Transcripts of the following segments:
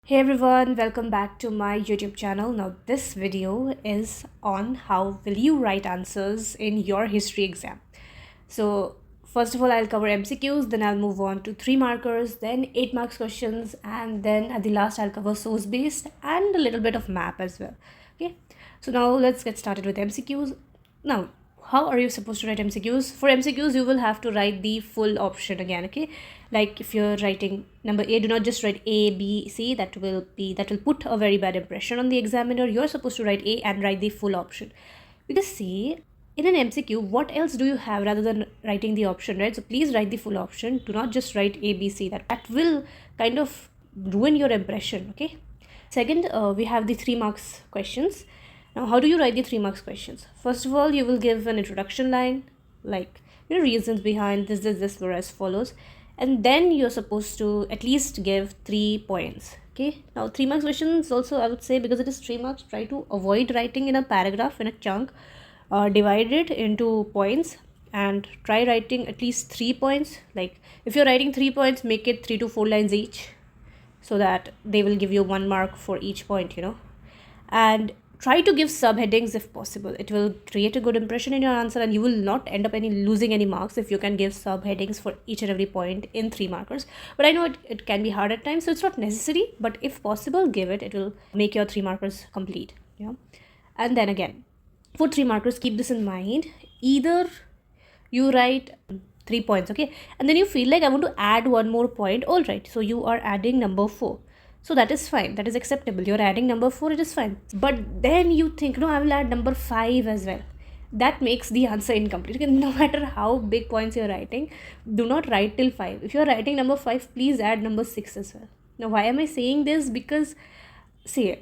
Hey everyone, welcome back to my YouTube channel. Now this video is on how will you write answers in your history exam. So first of all, I'll cover MCQs, then I'll move on to 3 markers, then 8 marks questions, and then at the last I'll cover source based and a little bit of map as well. Okay, so now let's get started with MCQs. Now, how are you supposed to write MCQs? For MCQs, you will have to write the full option again, okay? Like if you're writing number A, do not just write A, B, C. That will put a very bad impression on the examiner. You're supposed to write A and write the full option. Because see, in an MCQ, what else do you have rather than writing the option, right? So please write the full option. Do not just write A, B, C. That will kind of ruin your impression, okay? Second, we have the 3 marks questions. Now, how do you write the 3 marks questions? First of all, you will give an introduction line, like reasons behind this were as follows, and then you're supposed to at least give 3 points. Okay. Now, 3 marks questions also, I would say, because it is 3 marks, try to avoid writing in a paragraph in a chunk, divide it into points, and try writing at least 3 points. Like if you're writing 3 points, make it 3 to 4 lines each, so that they will give you 1 mark for each point, and try to give subheadings if possible. It will create a good impression in your answer, and you will not end up losing any marks if you can give subheadings for each and every point in 3 markers. But I know it can be hard at times, so it's not necessary, but if possible, give it. It will make your 3 markers complete. And then again, for 3 markers, keep this in mind. Either you write 3 points, okay, and then you feel like I want to add 1 more point. All right, so you are adding number 4. So that is fine, that is acceptable. You're adding number 4, it is fine. But then you think, no, I will add number 5 as well. That makes the answer incomplete. Okay? No matter how big points you're writing, do not write till 5. If you're writing number 5, please add number 6 as well. Now, why am I saying this? Because, see,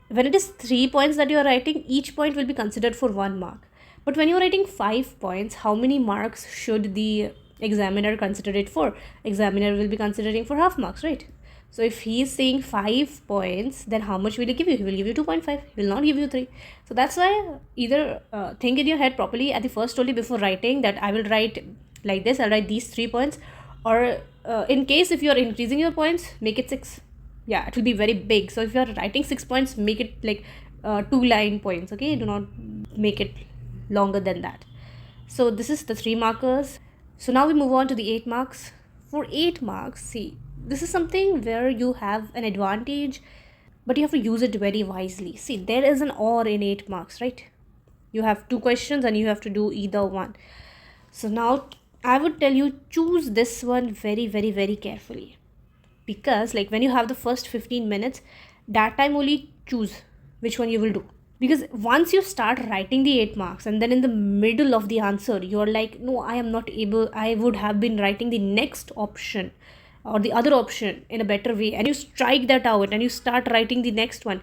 when it is 3 points that you're writing, each point will be considered for 1 mark. But when you're writing 5 points, how many marks should the examiner consider it for? Examiner will be considering for half marks, right? So if he is saying 5 points, then how much will he give you? He will give you 2.5. He will not give you 3. So that's why either think in your head properly at the first only before writing that I will write like this. I'll write these 3 points. Or in case if you're increasing your points, make it 6. Yeah, it will be very big. So if you're writing 6 points, make it like 2 line points. Okay, do not make it longer than that. So this is the 3 markers. So now we move on to the 8 marks. For 8 marks, see, this is something where you have an advantage, but you have to use it very wisely. See, there is an or in 8 marks, right? You have 2 questions and you have to do either one. So now I would tell you, choose this one very, very, very carefully. Because like when you have the first 15 minutes, that time only choose which one you will do. Because once you start writing the 8 marks and then in the middle of the answer, you're like, no, I am not able, I would have been writing the next option or the other option in a better way, and you strike that out and you start writing the next one,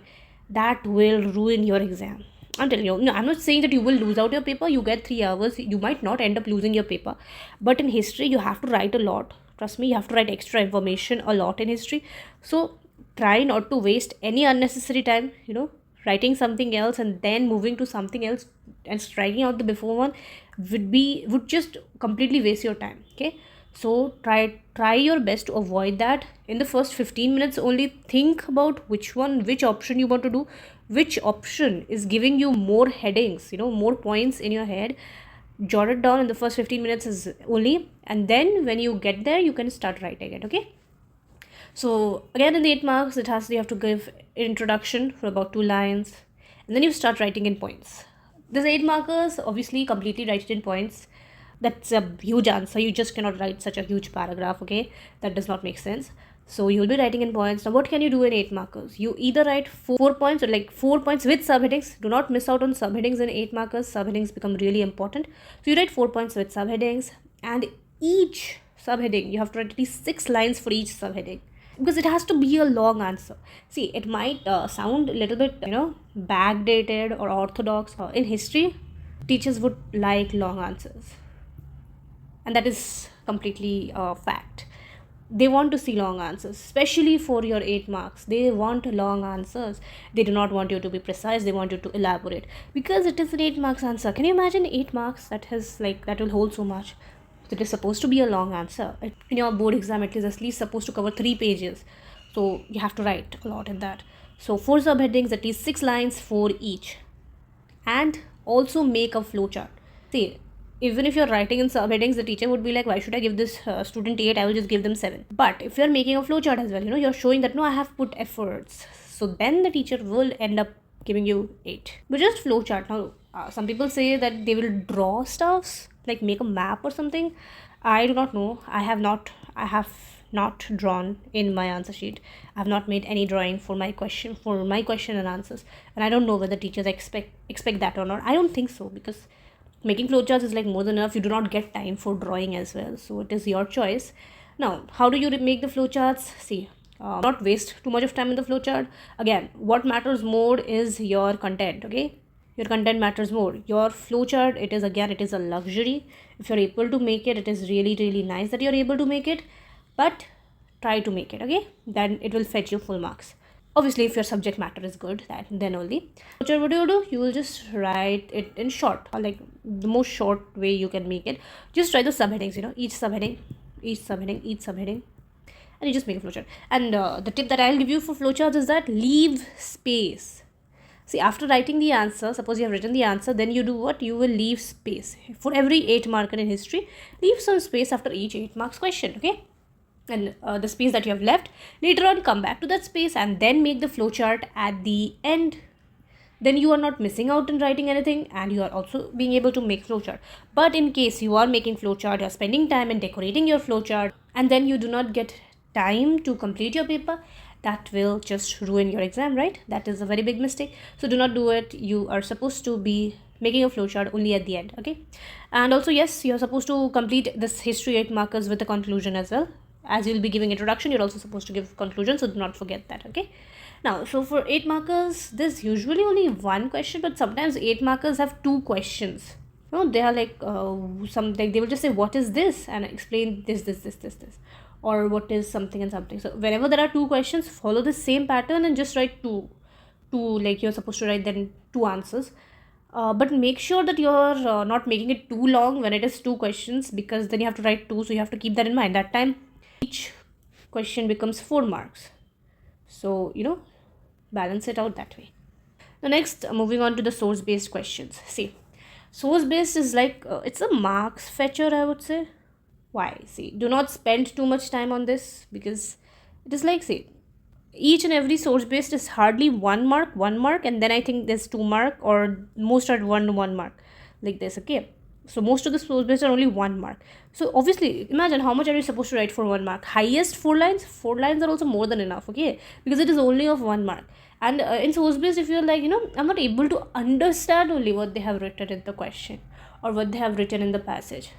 that will ruin your exam. I'm telling you, no, I'm not saying that you will lose out your paper. You get 3 hours, you might not end up losing your paper, but in history you have to write a lot. Trust me, you have to write extra information a lot in history. So try not to waste any unnecessary time, writing something else and then moving to something else and striking out the before one would just completely waste your time. Okay, so try your best to avoid that. In the first 15 minutes only, think about which option you want to do, which option is giving you more headings, more points in your head. Jot it down in the first 15 minutes is only, and then when you get there you can start writing it. Okay, so again in the 8 marks, you have to give introduction for about 2 lines, and then you start writing in points. These 8 markers, obviously completely write it in points. That's a huge answer. You just cannot write such a huge paragraph, okay? That does not make sense. So you'll be writing in points. Now what can you do in 8 markers? You either write 4 points or like 4 points with subheadings. Do not miss out on subheadings in 8 markers. Subheadings become really important. So you write 4 points with subheadings, and each subheading, you have to write at least 6 lines for each subheading, because it has to be a long answer. See, it might sound a little bit, backdated or orthodox. In history, teachers would like long answers. And that is completely a fact. They want to see long answers, especially for your 8 marks. They want long answers. They do not want you to be precise. They want you to elaborate, because it is an 8 marks answer. Can you imagine 8 marks that will hold so much? It is supposed to be a long answer. In your board exam, it is at least supposed to cover 3 pages. So you have to write a lot in that. So 4 subheadings, at least 6 lines for each. And also make a flowchart. See, even if you're writing in subheadings, the teacher would be like, why should I give this student 8? I will just give them 7. But if you're making a flowchart as well, you're showing that no, I have put efforts. So then the teacher will end up giving you 8. But just flowchart. Now, some people say that they will draw stuffs, like make a map or something. I do not know. I have not drawn in my answer sheet. I have not made any drawing for my question and answers, and I don't know whether teachers expect that or not. I don't think so, because making flowcharts is like more than enough. You do not get time for drawing as well, so it is your choice. Now, how do you make the flowcharts? See, not waste too much of time in the flowchart. Again, what matters more is your content. Okay, your content matters more. Your flowchart, it is a luxury. If you're able to make it, it is really, really nice that you're able to make it. But try to make it, okay? Then it will fetch you full marks. Obviously, if your subject matter is good, then only. What do you do? You will just write it in short, or like the most short way you can make it. Just write the subheadings, each subheading, and you just make a flowchart. And the tip that I'll give you for flowcharts is that leave space. See, after writing the answer, suppose you have written the answer, then you do what? You will leave space. For every 8 marker in history, leave some space after each 8 marks question, okay? And the space that you have left, later on come back to that space and then make the flowchart at the end. Then you are not missing out in writing anything, and you are also being able to make flowchart. But in case you are making flowchart, you are spending time in decorating your flowchart, and then you do not get time to complete your paper, that will just ruin your exam, right? That is a very big mistake. So do not do it. You are supposed to be making a flowchart only at the end, okay? And also, yes, you are supposed to complete this history 8 markers with a conclusion as well. As you'll be giving introduction, you're also supposed to give conclusion, so do not forget that, okay? Now, so for 8 markers, there's usually only one question, but sometimes 8 markers have 2 questions. They are like they will just say, what is this? And explain this, or what is something and something. So whenever there are 2 questions, follow the same pattern and just write two, like you're supposed to write then 2 answers. But make sure that you're not making it too long when it is 2 questions, because then you have to write 2, so you have to keep that in mind. That time each question becomes 4 marks. So, balance it out that way. The next, moving on to the source-based questions. See, source-based is like, it's a marks fetcher, I would say. Why? See, do not spend too much time on this, because it is like, see, each and every source-based is hardly 1 mark, and then I think there's 2 mark, or most are 1 mark, like this, okay? So most of the source-based are only 1 mark. So obviously, imagine how much are you supposed to write for 1 mark? Highest 4 lines. 4 lines are also more than enough, okay? Because it is only of 1 mark. And in source-based, if you're like, I'm not able to understand only what they have written in the question or what they have written in the passage,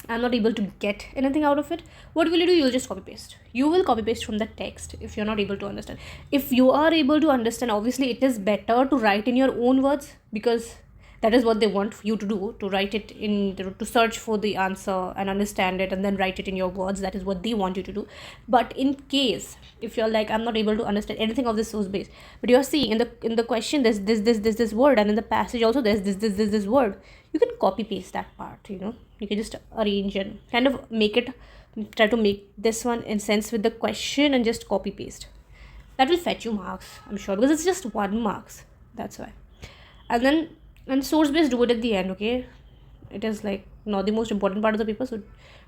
I'm not able to get anything out of it, what will you do? You'll just copy paste. You will copy paste from the text if you're not able to understand. If you are able to understand, obviously it is better to write in your own words, because that is what they want you to do, to write it to search for the answer and understand it and then write it in your words. That is what they want you to do. But in case if you're like, I'm not able to understand anything of this source base, but you're seeing in the question there's this word, and in the passage also there's this word, you can copy paste that part. You can just arrange and kind of try to make this one in sense with the question and just copy paste. That will fetch you marks, I'm sure, because it's just 1 marks. That's why. And source based, do it at the end, okay? It is like not the most important part of the paper, so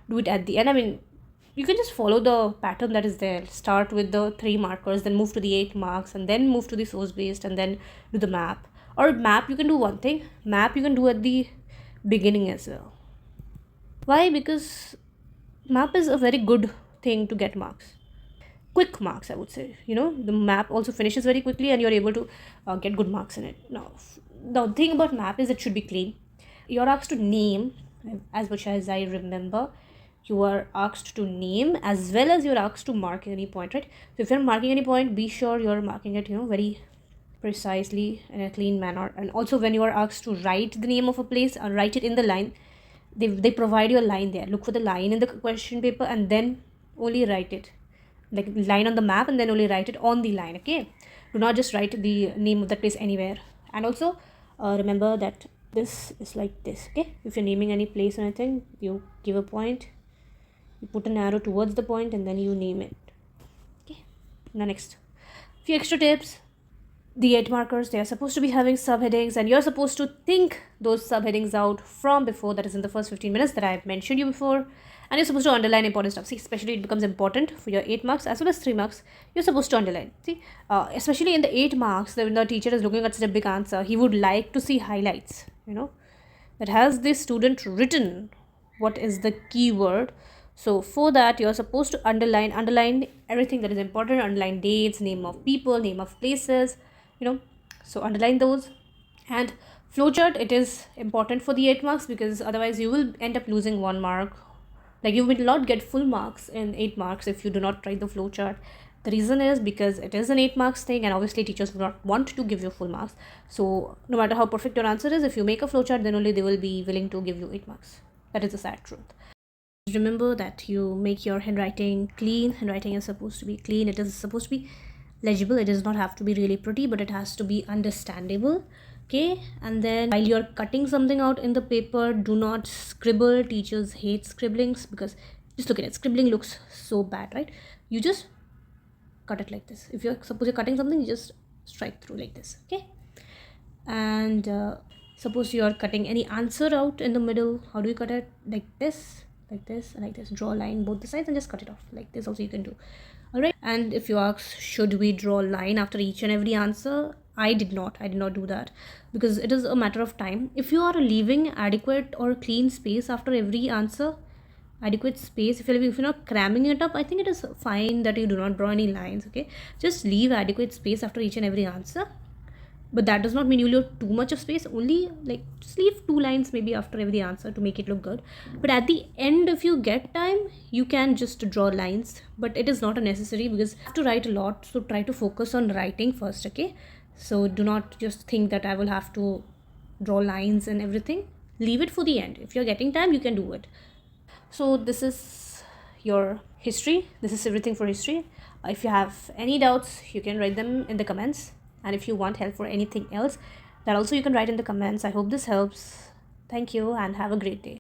do it at the end. I mean, you can just follow the pattern that is there. Start with the 3 markers, then move to the 8 marks, and then move to the source based, and then do the map. Or map, you can do one thing. Map you can do at the beginning as well. Why? Because map is a very good thing to get marks. Quick marks, I would say. The map also finishes very quickly, and you're able to get good marks in it. Now, the thing about map is it should be clean. You're asked to name, as much as I remember, you are asked to name as well as you're asked to mark any point, right? So if you're marking any point, be sure you're marking it, very precisely in a clean manner. And also when you are asked to write the name of a place, write it in the line. They provide you a line there. Look for the line in the question paper and then only write it. Like line on the map, and then only write it on the line, okay? Do not just write the name of the place anywhere. And also remember that this is like this, okay? If you're naming any place or anything, you give a point, you put an arrow towards the point, and then you name it, okay? Now next, few extra tips. The 8 markers, they are supposed to be having subheadings, and you're supposed to think those subheadings out from before, that is in the first 15 minutes that I've mentioned you before. And you're supposed to underline important stuff. See, especially it becomes important for your 8 marks as well as 3 marks. You're supposed to underline. See, especially in the 8 marks, when the teacher is looking at such a big answer, he would like to see highlights, that has this student written what is the keyword. So for that, you're supposed to underline everything that is important, underline dates, name of people, name of places, so underline those. And flowchart, it is important for the 8 marks, because otherwise you will end up losing 1 mark. Like, you will not get full marks in 8 marks if you do not write the flowchart. The reason is because it is an 8 marks thing, and obviously teachers will not want to give you full marks. So no matter how perfect your answer is, if you make a flowchart, then only they will be willing to give you 8 marks. That is the sad truth. Remember that you make your handwriting clean. Handwriting is supposed to be clean. It is supposed to be legible. It does not have to be really pretty, but it has to be understandable. Okay, and then while you're cutting something out in the paper, do not scribble. Teachers hate scribblings, because just look at it, scribbling looks so bad, right? You just cut it like this. If you're suppose you're cutting something, you just strike through like this. Okay, and suppose you are cutting any answer out in the middle, how do you cut it? Like this, like this, and like this. Draw a line both the sides and just cut it off like this. Also you can do. All right. And if you ask, should we draw a line after each and every answer, I did not do that, because it is a matter of time. If you are leaving adequate or clean space after every answer, adequate space, if you're not cramming it up, I think it is fine that you do not draw any lines. Okay, just leave adequate space after each and every answer, but that does not mean you leave too much of space. Only like just leave 2 lines maybe after every answer to make it look good. But at the end, if you get time, you can just draw lines, but it is not a necessary, because you have to write a lot, so try to focus on writing first. Okay, so do not just think that I will have to draw lines and everything. Leave it for the end. If you're getting time, you can do it. So this is your history. This is everything for history. If you have any doubts, you can write them in the comments, and if you want help for anything else, that also you can write in the comments. I hope this helps. Thank you and have a great day.